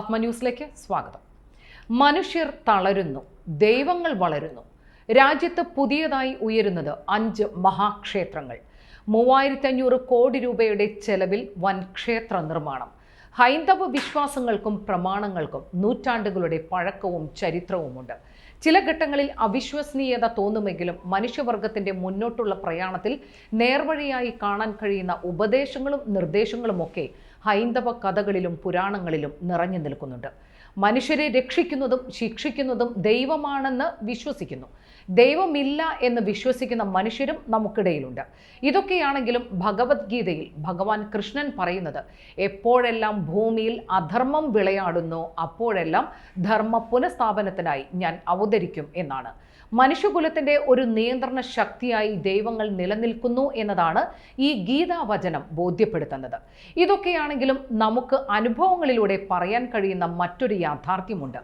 ആത്മന്യൂസിലേക്ക് സ്വാഗതം. മനുഷ്യർ തളരുന്നു, ദൈവങ്ങൾ വളരുന്നു. രാജ്യത്ത് പുതിയതായി ഉയരുന്നത് 5 മഹാക്ഷേത്രങ്ങൾ. 3500 കോടി രൂപയുടെ ചെലവിൽ വൻ ക്ഷേത്ര നിർമ്മാണം. ഹൈന്ദവ വിശ്വാസങ്ങൾക്കും പ്രമാണങ്ങൾക്കും നൂറ്റാണ്ടുകളുടെ പഴക്കവും ചരിത്രവുമുണ്ട്. ചില ഘട്ടങ്ങളിൽ അവിശ്വസനീയത തോന്നുമെങ്കിലും മനുഷ്യവർഗത്തിന്റെ മുന്നോട്ടുള്ള പ്രയാണത്തിൽ നേർവഴിയായി കാണാൻ കഴിയുന്ന ഉപദേശങ്ങളും നിർദ്ദേശങ്ങളുമൊക്കെ ഹൈന്ദവ കഥകളിലും പുരാണങ്ങളിലും നിറഞ്ഞു നിൽക്കുന്നുണ്ട്. മനുഷ്യരെ രക്ഷിക്കുന്നതും ശിക്ഷിക്കുന്നതും ദൈവമാണെന്ന് വിശ്വസിക്കുന്നു. ദൈവമില്ല എന്ന് വിശ്വസിക്കുന്ന മനുഷ്യരും നമുക്കിടയിലുണ്ട്. ഇതൊക്കെയാണെങ്കിലും ഭഗവത്ഗീതയിൽ ഭഗവാൻ കൃഷ്ണൻ പറയുന്നത്, എപ്പോഴെല്ലാം ഭൂമിയിൽ അധർമ്മം വിളയാടുന്നോ അപ്പോഴെല്ലാം ധർമ്മ പുനഃസ്ഥാപനത്തിനായി ഞാൻ അവതരിക്കും എന്നാണ്. മനുഷ്യകുലത്തിന്റെ ഒരു നിയന്ത്രണ ശക്തിയായി ദൈവങ്ങൾ നിലനിൽക്കുന്നു എന്നതാണ് ഈ ഗീതാവചനം ബോധ്യപ്പെടുത്തുന്നത്. ഇതൊക്കെയാണെങ്കിലും നമുക്ക് അനുഭവങ്ങളിലൂടെ പറയാൻ കഴിയുന്ന മറ്റൊരു യാഥാർത്ഥ്യമുണ്ട്.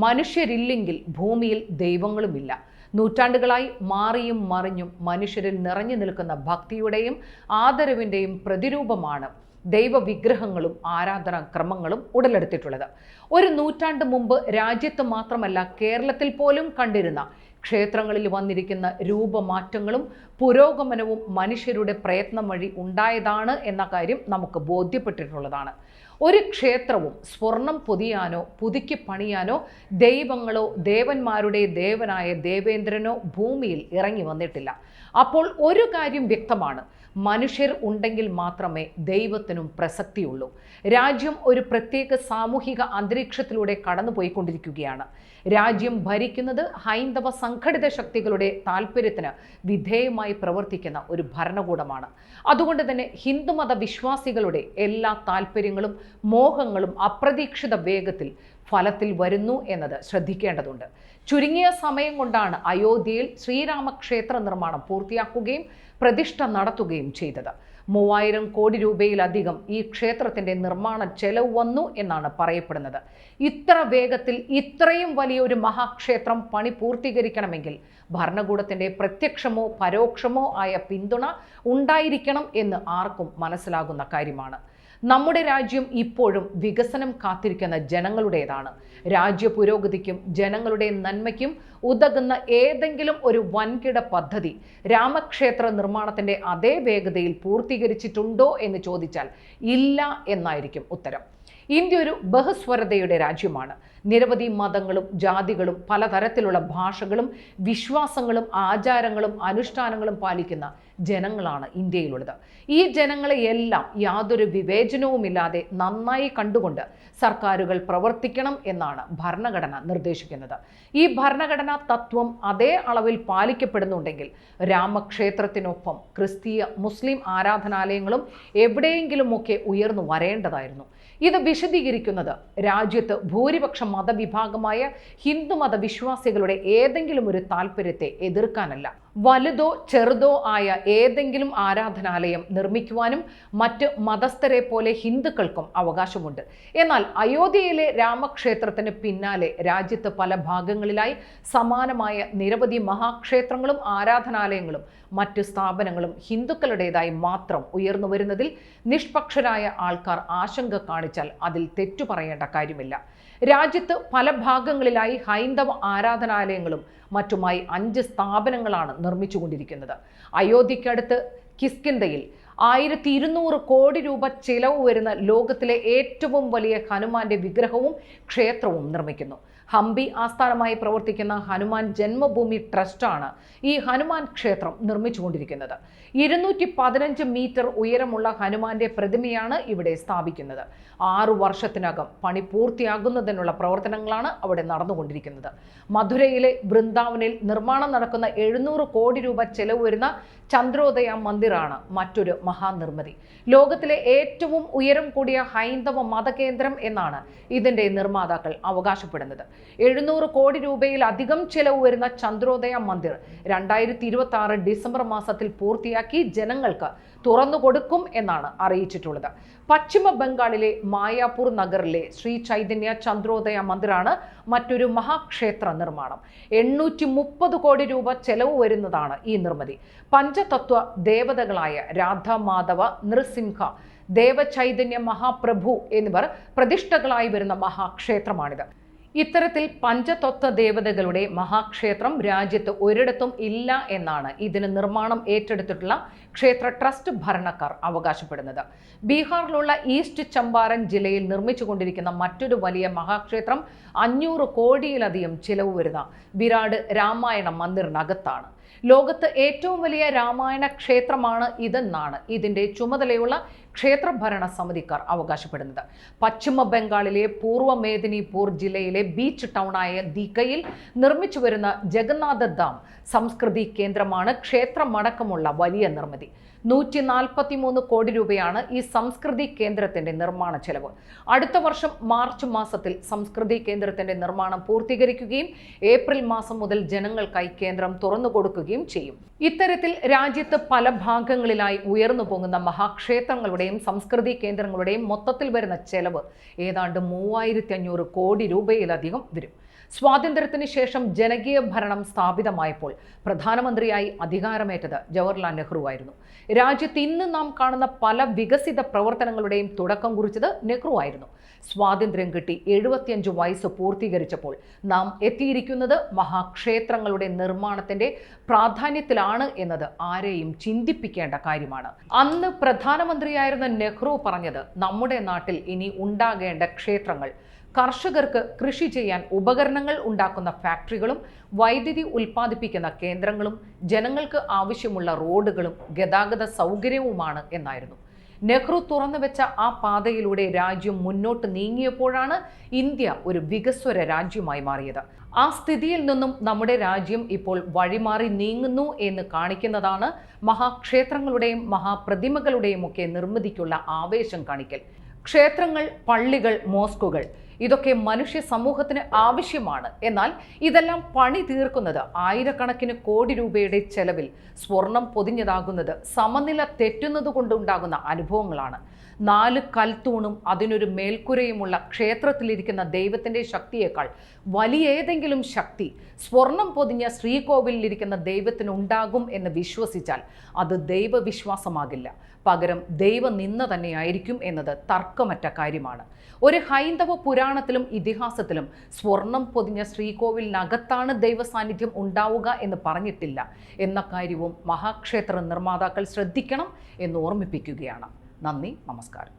മനുഷ്യരില്ലെങ്കിൽ ഭൂമിയിൽ ദൈവങ്ങളുമില്ല. നൂറ്റാണ്ടുകളായി മാറിയും മറിഞ്ഞും മനുഷ്യരിൽ നിറഞ്ഞു നിൽക്കുന്ന ഭക്തിയുടെയും ആദരവിൻ്റെയും പ്രതിരൂപമാണ് ദൈവവിഗ്രഹങ്ങളും ആരാധനാക്രമങ്ങളും ഉടലെടുത്തിട്ടുള്ളത്. ഒരു നൂറ്റാണ്ട് മുമ്പ് രാജ്യത്ത് മാത്രമല്ല കേരളത്തിൽ പോലും കണ്ടിരുന്ന ക്ഷേത്രങ്ങളിൽ വന്നിരിക്കുന്ന രൂപമാറ്റങ്ങളും പുരോഗമനവും മനുഷ്യരുടെ പ്രയത്നം വഴി ഉണ്ടായതാണ് എന്ന കാര്യം നമുക്ക് ബോധ്യപ്പെട്ടിട്ടുള്ളതാണ്. ഒരു ക്ഷേത്രവും സ്വർണം പൊതിയാനോ പുതുക്കി പണിയാനോ ദൈവങ്ങളോ ദേവന്മാരുടെ ദേവനായ ദേവേന്ദ്രനോ ഭൂമിയിൽ ഇറങ്ങി വന്നിട്ടില്ല. അപ്പോൾ ഒരു കാര്യം വ്യക്തമാണ്, മനുഷ്യർ ഉണ്ടെങ്കിൽ മാത്രമേ ദൈവത്തിനും പ്രസക്തിയുള്ളൂ. രാജ്യം ഒരു പ്രത്യേക സാമൂഹിക അന്തരീക്ഷത്തിലൂടെ കടന്നുപോയിക്കൊണ്ടിരിക്കുകയാണ്. രാജ്യം ഭരിക്കുന്നത് ഹൈന്ദവ സംഘടിത ശക്തികളുടെ താല്പര്യത്തിന് വിധേയമായി പ്രവർത്തിക്കുന്ന ഒരു ഭരണകൂടമാണ്. അതുകൊണ്ട് തന്നെ ഹിന്ദുമത വിശ്വാസികളുടെ എല്ലാ താല്പര്യങ്ങളും മോഹങ്ങളും അപ്രതീക്ഷിത വേഗത്തിൽ ഫലത്തിൽ വരുന്നു എന്നത് ശ്രദ്ധിക്കേണ്ടതുണ്ട്. ചുരുങ്ങിയ സമയം കൊണ്ടാണ് അയോധ്യയിൽ ശ്രീരാമക്ഷേത്ര നിർമ്മാണം പൂർത്തിയാക്കുകയും പ്രതിഷ്ഠ നടത്തുകയും ചെയ്തത്. 3000 കോടി രൂപയിലധികം ഈ ക്ഷേത്രത്തിന്റെ നിർമ്മാണ ചെലവ് വന്നു എന്നാണ് പറയപ്പെടുന്നത്. ഇത്ര വേഗത്തിൽ ഇത്രയും വലിയൊരു മഹാക്ഷേത്രം പണി പൂർത്തീകരിക്കണമെങ്കിൽ ഭരണകൂടത്തിന്റെ പ്രത്യക്ഷമോ പരോക്ഷമോ ആയ പിന്തുണ ഉണ്ടായിരിക്കണം എന്ന് ആർക്കും മനസ്സിലാകുന്ന കാര്യമാണ്. നമ്മുടെ രാജ്യം ഇപ്പോഴും വികസനം കാത്തിരിക്കുന്ന ജനങ്ങളുടേതാണ്. രാജ്യ പുരോഗതിക്കും ജനങ്ങളുടെ നന്മയ്ക്കും ഉതകുന്ന ഏതെങ്കിലും ഒരു വൻകിട പദ്ധതി രാമക്ഷേത്ര നിർമ്മാണത്തിന്റെ അതേ വേഗതയിൽ പൂർത്തീകരിച്ചിട്ടുണ്ടോ എന്ന് ചോദിച്ചാൽ ഇല്ല എന്നായിരിക്കും ഉത്തരം. ഇന്ത്യ ഒരു ബഹുസ്വരതയുടെ രാജ്യമാണ്. നിരവധി മതങ്ങളും ജാതികളും പലതരത്തിലുള്ള ഭാഷകളും വിശ്വാസങ്ങളും ആചാരങ്ങളും അനുഷ്ഠാനങ്ങളും പാലിക്കുന്ന ജനങ്ങളാണ് ഇന്ത്യയിലുള്ളത്. ഈ ജനങ്ങളെയെല്ലാം യാതൊരു വിവേചനവുമില്ലാതെ നന്നായി കണ്ടുകൊണ്ട് സർക്കാരുകൾ പ്രവർത്തിക്കണം എന്നാണ് ഭരണഘടന നിർദ്ദേശിക്കുന്നത്. ഈ ഭരണഘടനാ തത്വം അതേ അളവിൽ പാലിക്കപ്പെടുന്നുണ്ടെങ്കിൽ രാമക്ഷേത്രത്തിനൊപ്പം ക്രിസ്തീയ മുസ്ലിം ആരാധനാലയങ്ങളും എവിടെയെങ്കിലുമൊക്കെ ഉയർന്നു വരേണ്ടതായിരുന്നു. ഇത് വിശദീകരിക്കുന്നത് രാജ്യത്ത് ഭൂരിപക്ഷ മതവിഭാഗമായ ഹിന്ദുമത വിശ്വാസികളുടെ ഏതെങ്കിലും ഒരു താല്പര്യത്തെ എതിർക്കാനല്ല. വലുതോ ചെറുതോ ആയ ഏതെങ്കിലും ആരാധനാലയം നിർമ്മിക്കുവാനും മറ്റ് മതസ്ഥരെ പോലെ ഹിന്ദുക്കൾക്കും അവകാശമുണ്ട്. എന്നാൽ അയോധ്യയിലെ രാമക്ഷേത്രത്തിന് പിന്നാലെ രാജ്യത്ത് പല ഭാഗങ്ങളിലായി സമാനമായ നിരവധി മഹാക്ഷേത്രങ്ങളും ആരാധനാലയങ്ങളും മറ്റ് സ്ഥാപനങ്ങളും ഹിന്ദുക്കളുടേതായി മാത്രം ഉയർന്നു വരുന്നതിൽ നിഷ്പക്ഷരായ ആൾക്കാർ ആശങ്ക കാണിച്ചാൽ അതിൽ തെറ്റു പറയേണ്ട കാര്യമില്ല. രാജ്യത്ത് പല ഭാഗങ്ങളിലായി ഹൈന്ദവ ആരാധനാലയങ്ങളും മറ്റുമായി 5 സ്ഥാപനങ്ങളാണ് നിർമ്മിച്ചുകൊണ്ടിരിക്കുന്നത്. അയോധ്യയ്ക്കടുത്ത് കിഷ്കിന്ധയിൽ 1200 കോടി രൂപ ചിലവ് വരുന്ന ലോകത്തിലെ ഏറ്റവും വലിയ ഹനുമാന്റെ വിഗ്രഹവും ക്ഷേത്രവും നിർമ്മിക്കുന്നു. ഹംപി ആസ്ഥാനമായി പ്രവർത്തിക്കുന്ന ഹനുമാൻ ജന്മഭൂമി ട്രസ്റ്റാണ് ഈ ഹനുമാൻ ക്ഷേത്രം നിർമ്മിച്ചുകൊണ്ടിരിക്കുന്നത്. 215 മീറ്റർ ഉയരമുള്ള ഹനുമാന്റെ പ്രതിമയാണ് ഇവിടെ സ്ഥാപിക്കുന്നത്. 6 വർഷത്തിനകം പണി പൂർത്തിയാകുന്നതിനുള്ള പ്രവർത്തനങ്ങളാണ് അവിടെ നടന്നുകൊണ്ടിരിക്കുന്നത്. മധുരയിലെ വൃന്ദാവനിൽ നിർമ്മാണം നടക്കുന്ന 700 കോടി രൂപ ചെലവ് വരുന്ന ചന്ദ്രോദയ മന്ദിറാണ് മറ്റൊരു മഹാനിർമ്മിതി. ലോകത്തിലെ ഏറ്റവും ഉയരം കൂടിയ ഹൈന്ദവ മതകേന്ദ്രം എന്നാണ് ഇതിന്റെ നിർമ്മാതാക്കൾ അവകാശപ്പെടുന്നത്. 700 കോടി രൂപയിലധികം ചെലവ് വരുന്ന ചന്ദ്രോദയ മന്ദിർ 2026 ഡിസംബർ മാസത്തിൽ പൂർത്തിയാക്കി ജനങ്ങൾക്ക് തുറന്നു കൊടുക്കും എന്നാണ് അറിയിച്ചിട്ടുള്ളത്. പശ്ചിമ ബംഗാളിലെ മായാപൂർ നഗറിലെ ശ്രീ ചൈതന്യ ചന്ദ്രോദയ മന്ദിറാണ് മറ്റൊരു മഹാക്ഷേത്ര നിർമ്മാണം. 830 കോടി രൂപ ചെലവ് വരുന്നതാണ് ഈ നിർമ്മിതി. പഞ്ചതത്വ ദേവതകളായ രാധ, മാധവ, നൃസിംഹ, ദേവചൈതന്യ മഹാപ്രഭു എന്നിവർ പ്രതിഷ്ഠകളായി വരുന്ന മഹാക്ഷേത്രമാണിത്. ഇത്തരത്തിൽ പഞ്ചതത്വ ദേവതകളുടെ മഹാക്ഷേത്രം രാജ്യത്ത് ഒരിടത്തും ഇല്ല എന്നാണ് ഇതിന് നിർമ്മാണം ഏറ്റെടുത്തിട്ടുള്ള ക്ഷേത്ര ട്രസ്റ്റ് ഭരണക്കാർ അവകാശപ്പെടുന്നത്. ബീഹാറിലുള്ള ഈസ്റ്റ് ചമ്പാരൻ ജില്ലയിൽ നിർമ്മിച്ചുകൊണ്ടിരിക്കുന്ന മറ്റൊരു വലിയ മഹാക്ഷേത്രം 500 കോടിയിലധികം ചിലവ് വരുന്ന വിരാട് രാമായണ മന്ദിറിനകത്താണ്. ലോകത്ത് ഏറ്റവും വലിയ രാമായണ ക്ഷേത്രമാണ് ഇതെന്നാണ് ഇതിന്റെ ചുമതലയുള്ള ക്ഷേത്രഭരണ സമിതിക്കാർ അവകാശപ്പെടുന്നത്. പശ്ചിമ ബംഗാളിലെ പൂർവ്വ മേദിനിപൂർ ജില്ലയിലെ ബീച്ച് ടൗണായ ദീഘയിൽ നിർമ്മിച്ചു വരുന്ന ജഗന്നാഥ ധാം സംസ്കൃതി കേന്ദ്രമാണ് ക്ഷേത്രമടക്കമുള്ള വലിയ നിർമ്മിതി. 143 കോടി രൂപയാണ് ഈ സംസ്കൃതി കേന്ദ്രത്തിന്റെ നിർമ്മാണ ചെലവ്. അടുത്ത വർഷം മാർച്ച് മാസത്തിൽ സംസ്കൃതി കേന്ദ്രത്തിന്റെ നിർമ്മാണം പൂർത്തീകരിക്കുകയും ഏപ്രിൽ മാസം മുതൽ ജനങ്ങൾക്കായി കേന്ദ്രം തുറന്നു കൊടുക്കുകയും ചെയ്യും. ഇത്തരത്തിൽ രാജ്യത്ത് പല ഭാഗങ്ങളിലായി ഉയർന്നു പോകുന്ന മഹാക്ഷേത്രങ്ങളുടെയും സംസ്കൃതി കേന്ദ്രങ്ങളുടെയും മൊത്തത്തിൽ വരുന്ന ചെലവ് ഏതാണ്ട് 3500 കോടി രൂപയിലധികം വരും. സ്വാതന്ത്ര്യത്തിന് ശേഷം ജനകീയ ഭരണം സ്ഥാപിതമായപ്പോൾ പ്രധാനമന്ത്രിയായി അധികാരമേറ്റത് ജവഹർലാൽ നെഹ്റു ആയിരുന്നു. രാജ്യത്ത് ഇന്ന് നാം കാണുന്ന പല വികസിത പ്രവർത്തനങ്ങളുടെയും തുടക്കം കുറിച്ചത് നെഹ്റു ആയിരുന്നു. സ്വാതന്ത്ര്യം കിട്ടി 75 വയസ്സ് പൂർത്തീകരിച്ചപ്പോൾ നാം എത്തിയിരിക്കുന്നത് മഹാക്ഷേത്രങ്ങളുടെ നിർമ്മാണത്തിന്റെ പ്രാധാന്യത്തിലാണ് എന്നത് ആരെയും ചിന്തിപ്പിക്കേണ്ട കാര്യമാണ്. അന്ന് പ്രധാനമന്ത്രിയായിരുന്ന നെഹ്റു പറഞ്ഞത് നമ്മുടെ നാട്ടിൽ ഇനി ഉണ്ടാകേണ്ട ക്ഷേത്രങ്ങൾ കർഷകർക്ക് കൃഷി ചെയ്യാൻ ഉപകരണങ്ങൾ ഉണ്ടാക്കുന്ന ഫാക്ടറികളും വൈദ്യുതി ഉൽപ്പാദിപ്പിക്കുന്ന കേന്ദ്രങ്ങളും ജനങ്ങൾക്ക് ആവശ്യമുള്ള റോഡുകളും ഗതാഗത സൗകര്യവുമാണ് എന്നായിരുന്നു. നെഹ്റു തുറന്നുവെച്ച ആ പാതയിലൂടെ രാജ്യം മുന്നോട്ട് നീങ്ങിയപ്പോഴാണ് ഇന്ത്യ ഒരു വികസ്വര രാജ്യമായി മാറിയത്. ആ സ്ഥിതിയിൽ നിന്നും നമ്മുടെ രാജ്യം ഇപ്പോൾ വഴിമാറി നീങ്ങുന്നു എന്ന് കാണിക്കുന്നതാണ് മഹാക്ഷേത്രങ്ങളുടെയും മഹാപ്രതിമകളുടെയും ഒക്കെ നിർമ്മിതിക്കുള്ള ആവേശം കാണിക്കൽ. ക്ഷേത്രങ്ങൾ, പള്ളികൾ, മോസ്കുകൾ ഇതൊക്കെ മനുഷ്യ സമൂഹത്തിന് ആവശ്യമാണ്. എന്നാൽ ഇതെല്ലാം പണി തീർക്കുന്നത് ആയിരക്കണക്കിന് കോടി രൂപയുടെ ചെലവിൽ സ്വർണം പൊതിഞ്ഞതാകുന്നത് സമനില തെറ്റുന്നത് കൊണ്ടുണ്ടാകുന്ന അനുഭവങ്ങളാണ്. 4 കൽത്തൂണും അതിനൊരു മേൽക്കുരയുമുള്ള ക്ഷേത്രത്തിലിരിക്കുന്ന ദൈവത്തിൻ്റെ ശക്തിയേക്കാൾ വലിയ ഏതെങ്കിലും ശക്തി സ്വർണം പൊതിഞ്ഞ ശ്രീകോവിലിരിക്കുന്ന ദൈവത്തിനുണ്ടാകും എന്ന് വിശ്വസിച്ചാൽ അത് ദൈവവിശ്വാസമാകില്ല, പകരം ദൈവനിന്ദ തന്നെയായിരിക്കും എന്നത് തർക്കമറ്റ കാര്യമാണ്. ഒരു ഹൈന്ദവ പുരാണത്തിലും ഇതിഹാസത്തിലും സ്വർണം പൊതിഞ്ഞ ശ്രീകോവിലിനകത്താണ് ദൈവസാന്നിധ്യം ഉണ്ടാവുക എന്ന് പറഞ്ഞിട്ടില്ല എന്ന കാര്യവും മഹാക്ഷേത്ര നിർമ്മാതാക്കൾ ശ്രദ്ധിക്കണം എന്ന് ഓർമ്മിപ്പിക്കുകയാണ്. നന്ദി, നമസ്കാരം.